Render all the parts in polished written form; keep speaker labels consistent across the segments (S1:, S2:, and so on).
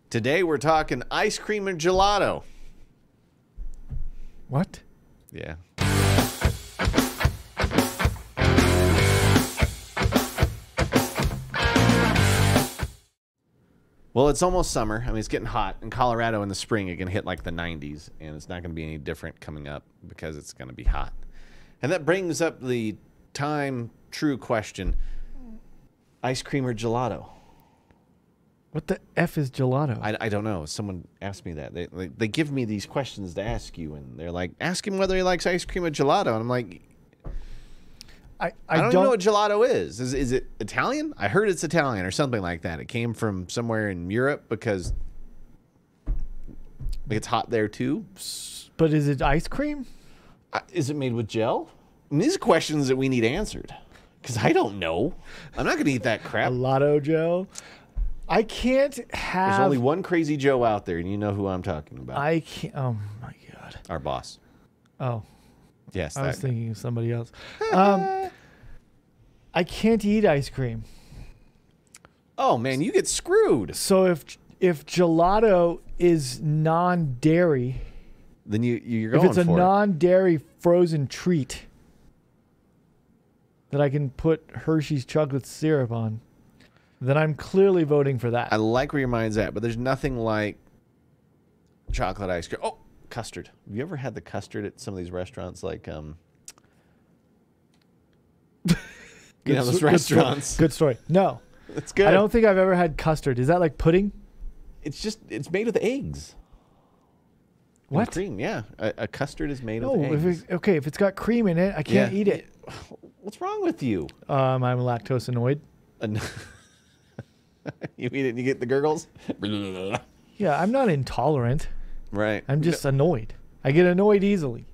S1: Today we're talking ice cream and gelato.
S2: What?
S1: Yeah. Well, it's almost summer. I mean, it's getting hot. In Colorado in the spring, it can hit like the 90s, and it's not going to be any different coming up because it's going to be hot. And that brings up the time-true question, ice cream or gelato?
S2: What the F is gelato?
S1: I don't know. Someone asked me that. They give me these questions to ask you, and they're like, ask him whether he likes ice cream or gelato. And I'm like, I don't even know what gelato is. Is it Italian? I heard it's Italian or something like that. It came from somewhere in Europe because it's hot there too.
S2: But is it ice cream?
S1: Is it made with gel? I mean, these are questions that we need answered because I don't know. I'm not going to eat that crap.
S2: Gelato gel? I can't have...
S1: There's only one crazy Joe out there, and you know who I'm talking about.
S2: I can't... Oh, my God.
S1: Our boss.
S2: Oh.
S1: Yes.
S2: I was thinking of somebody else. I can't eat ice cream.
S1: Oh, man, you get screwed.
S2: So if gelato is non-dairy...
S1: Then you're going for it.
S2: If it's a non-dairy frozen treat that I can put Hershey's chocolate syrup on, then I'm clearly voting for that.
S1: I like where your mind's at, but there's nothing like chocolate ice cream. Oh, custard. Have you ever had the custard at some of these restaurants like you know, those restaurants?
S2: Good story. No.
S1: It's good.
S2: I don't think I've ever had custard. Is that like pudding?
S1: It's made with eggs.
S2: What?
S1: And cream, yeah. A custard is made with eggs.
S2: If it's got cream in it, I can't eat it.
S1: What's wrong with you?
S2: I'm lactose annoyed.
S1: You eat it and you get the gurgles?
S2: Yeah, I'm not intolerant.
S1: Right.
S2: I'm just annoyed. I get annoyed easily.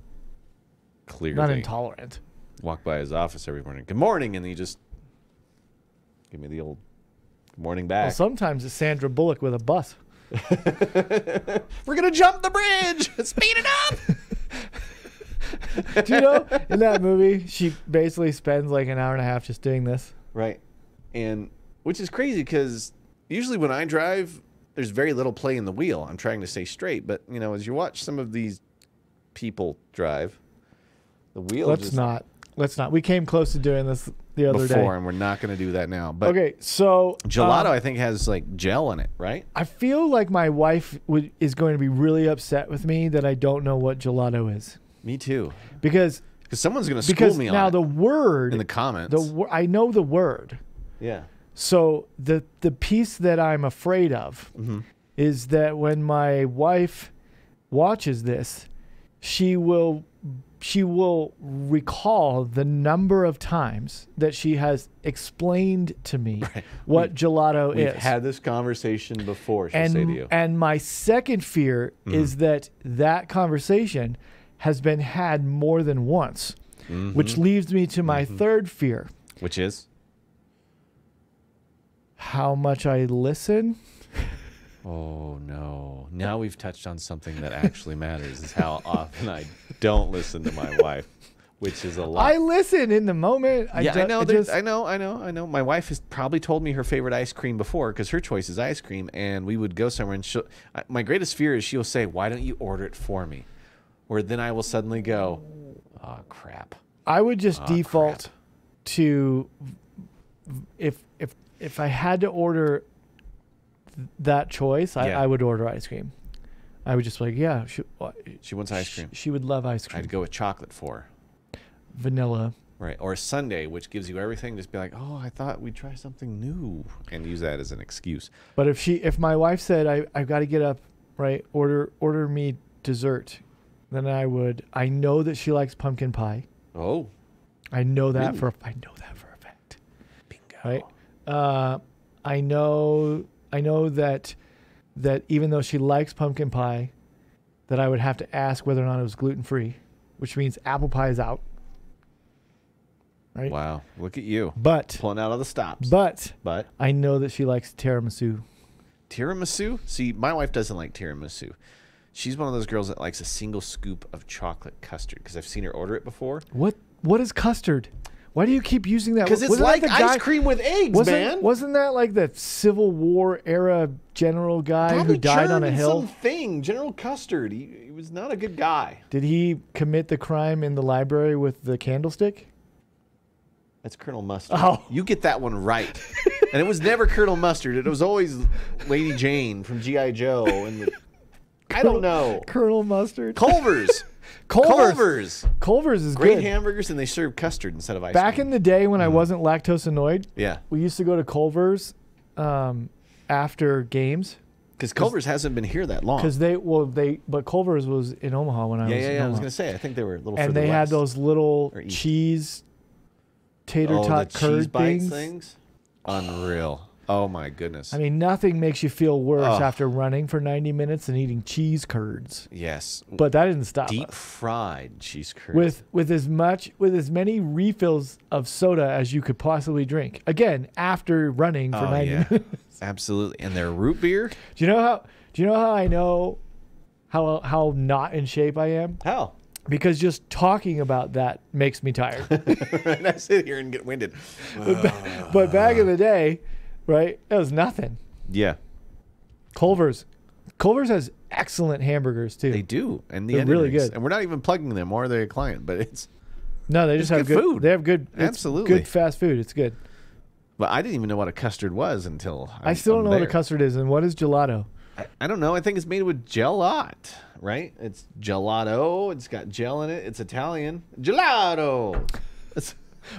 S1: Clearly.
S2: Not intolerant.
S1: Walk by his office every morning. Good morning, and he just give me the old good morning back.
S2: Well, sometimes it's Sandra Bullock with a bus.
S1: We're gonna jump the bridge. Speed it up.
S2: Do you know in that movie she basically spends like an hour and a half just doing this?
S1: Right. And which is crazy because usually when I drive, there's very little play in the wheel. I'm trying to stay straight, but you know, as you watch some of these people drive, the wheel.
S2: Let's not. We came close to doing this the other day.
S1: And we're not going to do that now. But
S2: okay, so
S1: gelato, I think, has like gel in it, right?
S2: I feel like my wife is going to be really upset with me that I don't know what gelato is.
S1: Me too.
S2: Because
S1: someone's going to school me on it.
S2: Now the word
S1: in the comments.
S2: I know the word.
S1: Yeah.
S2: So the piece that I'm afraid of is that when my wife watches this, she will recall the number of times that she has explained to me what gelato is.
S1: We've had this conversation before, she'll say to you.
S2: And my second fear is that conversation has been had more than once, which leads me to my third fear.
S1: Which is?
S2: How much I listen.
S1: Oh, no. Now we've touched on something that actually matters, is how often I don't listen to my wife, which is a lot.
S2: I listen in the moment.
S1: I know. My wife has probably told me her favorite ice cream before because her choice is ice cream, and we would go somewhere, and my greatest fear is she'll say, why don't you order it for me? Or then I will suddenly go, oh, crap.
S2: I would just default to, if I had to order that choice, I would order ice cream. I would just be like, yeah.
S1: She wants ice cream.
S2: She would love ice cream.
S1: I'd go with chocolate for her.
S2: Vanilla.
S1: Right. Or a sundae, which gives you everything. Just be like, oh, I thought we'd try something new. And use that as an excuse.
S2: But if my wife said, I've got to get up, right, order me dessert, then I would. I know that she likes pumpkin pie.
S1: Oh.
S2: I know that
S1: really?
S2: for a fact.
S1: Bingo.
S2: Right. I know that even though she likes pumpkin pie, that I would have to ask whether or not it was gluten-free, which means apple pie is out. Right?
S1: Wow. Look at you.
S2: But
S1: pulling out all the stops.
S2: But I know that she likes tiramisu.
S1: Tiramisu? See, my wife doesn't like tiramisu. She's one of those girls that likes a single scoop of chocolate custard because I've seen her order it before.
S2: What is custard? Why do you keep using that?
S1: Because it's like ice cream with eggs, man.
S2: Wasn't that like the Civil War era general guy
S1: Probably
S2: who died on a hill?
S1: Something. General Custard. He was not a good guy.
S2: Did he commit the crime in the library with the candlestick?
S1: That's Colonel Mustard.
S2: Oh.
S1: You get that one right. And it was never Colonel Mustard. It was always Lady Jane from G.I. Joe. And I don't know.
S2: Colonel Mustard.
S1: Culver's.
S2: Culver's is
S1: great
S2: good.
S1: Hamburgers, and they serve custard instead of ice
S2: Back
S1: cream.
S2: in the day when I wasn't lactose annoyed,
S1: yeah,
S2: we used to go to Culver's after games.
S1: Because Culver's hasn't been here that long.
S2: But Culver's was in Omaha when I was in Omaha.
S1: I was gonna say I think they were a little.
S2: And they had those little cheese tater tot curd
S1: things. Unreal. Oh my goodness.
S2: I mean, nothing makes you feel worse after running for 90 minutes than eating cheese curds.
S1: Yes.
S2: But that didn't stop
S1: Deep
S2: us.
S1: fried cheese curds.
S2: With as many refills of soda as you could possibly drink. Again, after running for 90 minutes.
S1: Absolutely. And their root beer?
S2: Do you know how I know how not in shape I am?
S1: How?
S2: Because just talking about that makes me tired.
S1: And I sit here and get winded.
S2: But back in the day, right? It was nothing.
S1: Yeah.
S2: Culver's has excellent hamburgers too.
S1: They do, and
S2: they're really good.
S1: And we're not even plugging them, or they're a client, but it's
S2: they just have good food. They have good,
S1: absolutely
S2: good fast food. It's good.
S1: But I didn't even know what a custard was until
S2: I still don't know what a custard is, and what is gelato?
S1: I don't know. I think it's made with gelat, right? It's gelato. It's got gel in it. It's Italian. Gelato. It's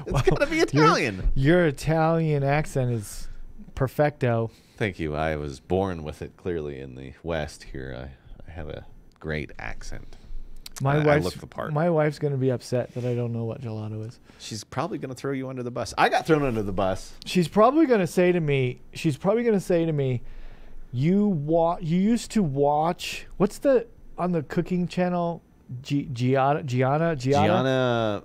S1: got to be Italian.
S2: Your Italian accent is perfecto.
S1: Thank you. I was born with it clearly in the West here. I have a great accent. I look the part.
S2: My wife's going to be upset that I don't know what gelato is.
S1: She's probably going to throw you under the bus. I got thrown under the bus.
S2: She's probably going to say to me, you used to watch, what's on the cooking channel? Gianna?
S1: Yeah,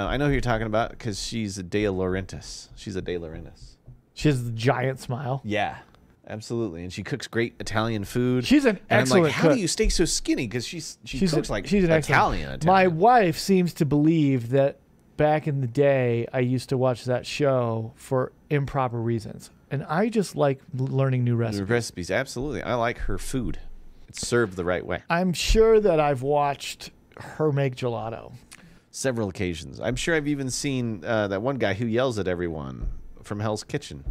S1: I know who you're talking about because she's a De Laurentiis. She has
S2: the giant smile.
S1: Yeah, absolutely. And she cooks great Italian food.
S2: She's an excellent
S1: cook. How do you stay so skinny? Because she cooks like
S2: she's an
S1: Italian.
S2: My wife seems to believe that back in the day, I used to watch that show for improper reasons. And I just like learning new recipes.
S1: Absolutely. I like her food. It's served the right way.
S2: I'm sure that I've watched her make gelato.
S1: Several occasions. I'm sure I've even seen that one guy who yells at everyone from Hell's Kitchen.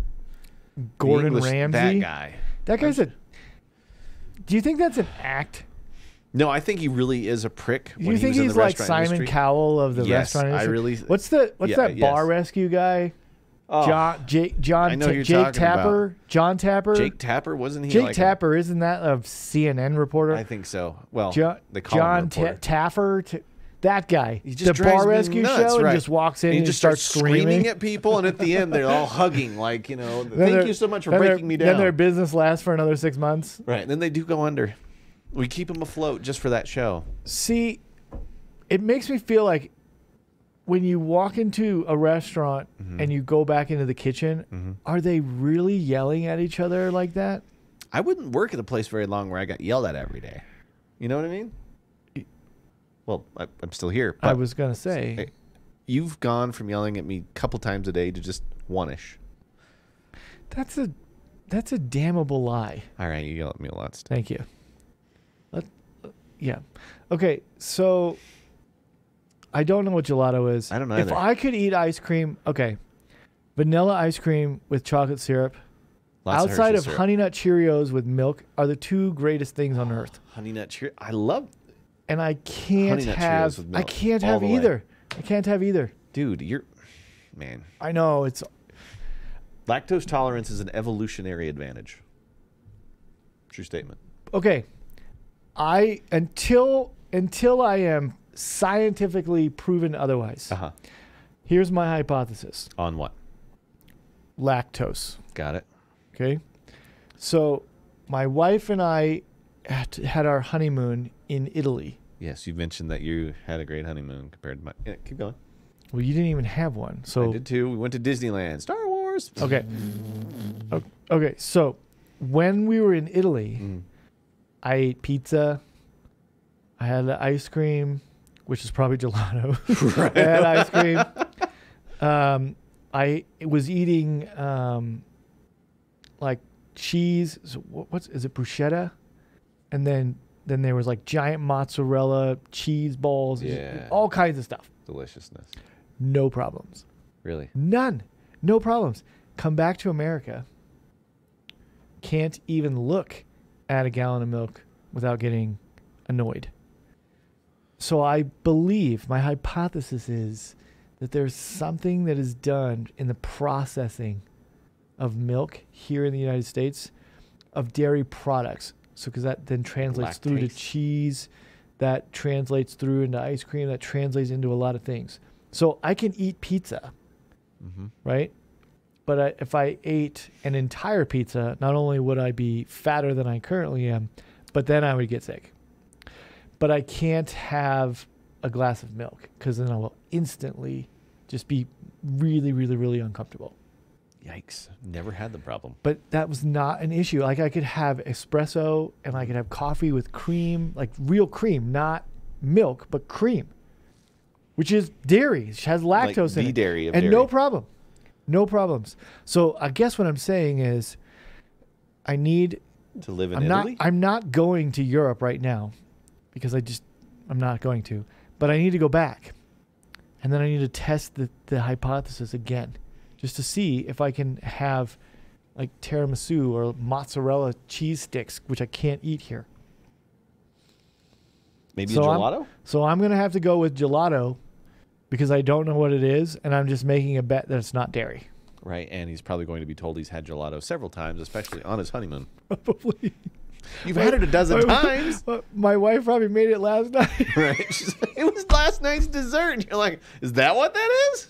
S2: Gordon Ramsay?
S1: That guy.
S2: That guy's do you think that's an act?
S1: No, I think he really is a prick.
S2: Do you think he's like Simon Cowell of the restaurant industry?
S1: I really.
S2: What's that bar rescue guy? Jake Tapper. John Tapper.
S1: Jake Tapper, wasn't he?
S2: Jake Tapper, isn't that a CNN reporter?
S1: I think so. Well, they call
S2: John
S1: him
S2: Taffer. That guy.
S1: He just
S2: the bar rescue
S1: nuts,
S2: show
S1: right.
S2: and just walks in and
S1: just
S2: starts screaming
S1: at people, and at the end they're all hugging, like, thank you so much for breaking me down.
S2: Then their business lasts for another 6 months.
S1: Right. And then they do go under. We keep them afloat just for that show.
S2: See, it makes me feel like when you walk into a restaurant and you go back into the kitchen, are they really yelling at each other like that?
S1: I wouldn't work at a place very long where I got yelled at every day. You know what I mean? Well, I'm still here.
S2: I was going to say.
S1: Hey, you've gone from yelling at me a couple times a day to just one-ish.
S2: That's a damnable lie.
S1: All right, you yell at me a lot still.
S2: Thank you. Yeah. Okay, so I don't know what gelato is.
S1: I don't know either.
S2: If I could eat ice cream, vanilla ice cream with chocolate syrup, outside of Honey Nut Cheerios with milk, are the two greatest things on earth.
S1: Honey Nut Cheerios. I love.
S2: And I can't have. I can't have either. I can't have either.
S1: Dude, man.
S2: I know it's.
S1: Lactose tolerance is an evolutionary advantage. True statement.
S2: Okay. Until I am scientifically proven otherwise. Here's my hypothesis.
S1: On what?
S2: Lactose.
S1: Got it.
S2: Okay. So my wife and I had our honeymoon in Italy.
S1: Yes, you mentioned that you had a great honeymoon compared to mine. Yeah, keep going.
S2: Well, you didn't even have one. So
S1: I did too. We went to Disneyland. Star Wars.
S2: Okay. Okay. So when we were in Italy, I ate pizza. I had ice cream, which is probably gelato.
S1: Right.
S2: I had ice cream. I was eating like cheese. So is it bruschetta? And then there was like giant mozzarella cheese balls.
S1: Yeah.
S2: All kinds of stuff.
S1: Deliciousness.
S2: No problems.
S1: Really?
S2: None. No problems. Come back to America. Can't even look at a gallon of milk without getting annoyed. So I believe, my hypothesis is that there's something that is done in the processing of milk here in the United States of dairy products. So because that then translates through to cheese, that translates through into ice cream, that translates into a lot of things. So I can eat pizza, right? But if I ate an entire pizza, not only would I be fatter than I currently am, but then I would get sick. But I can't have a glass of milk because then I will instantly just be really, really, really uncomfortable.
S1: Yikes. Never had the problem.
S2: But that was not an issue. Like I could have espresso and I could have coffee with cream, like real cream, not milk, but cream, which is dairy. It has lactose in it.
S1: Dairy of
S2: and
S1: dairy.
S2: No problem. No problems. So I guess what I'm saying is I need
S1: to live in Italy.
S2: I'm not going to Europe right now because I'm not going to, but I need to go back. And then I need to test the hypothesis again just to see if I can have like tiramisu or mozzarella cheese sticks, which I can't eat here.
S1: Maybe a gelato?
S2: So I'm going to have to go with gelato because I don't know what it is, and I'm just making a bet that it's not dairy.
S1: Right, and he's probably going to be told he's had gelato several times, especially on his honeymoon.
S2: Probably.
S1: You've had it a dozen times.
S2: My wife probably made it last night.
S1: Right. She's like, it was last night's dessert. And you're like, is that what that is?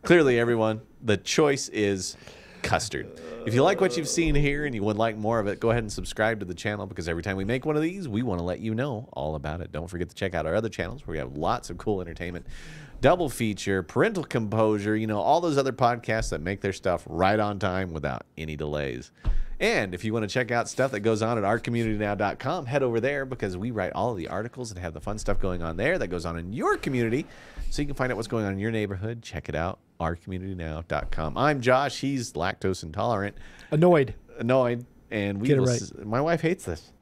S1: Clearly, everyone, the choice is custard. If you like what you've seen here and you would like more of it, go ahead and subscribe to the channel because every time we make one of these, we want to let you know all about it. Don't forget to check out our other channels where we have lots of cool entertainment. Double feature, parental composure, all those other podcasts that make their stuff right on time without any delays. And if you want to check out stuff that goes on at ourcommunitynow.com, head over there because we write all of the articles and have the fun stuff going on there that goes on in your community. So you can find out what's going on in your neighborhood. Check it out, ourcommunitynow.com. I'm Josh. He's lactose intolerant.
S2: Annoyed.
S1: And we my wife hates this.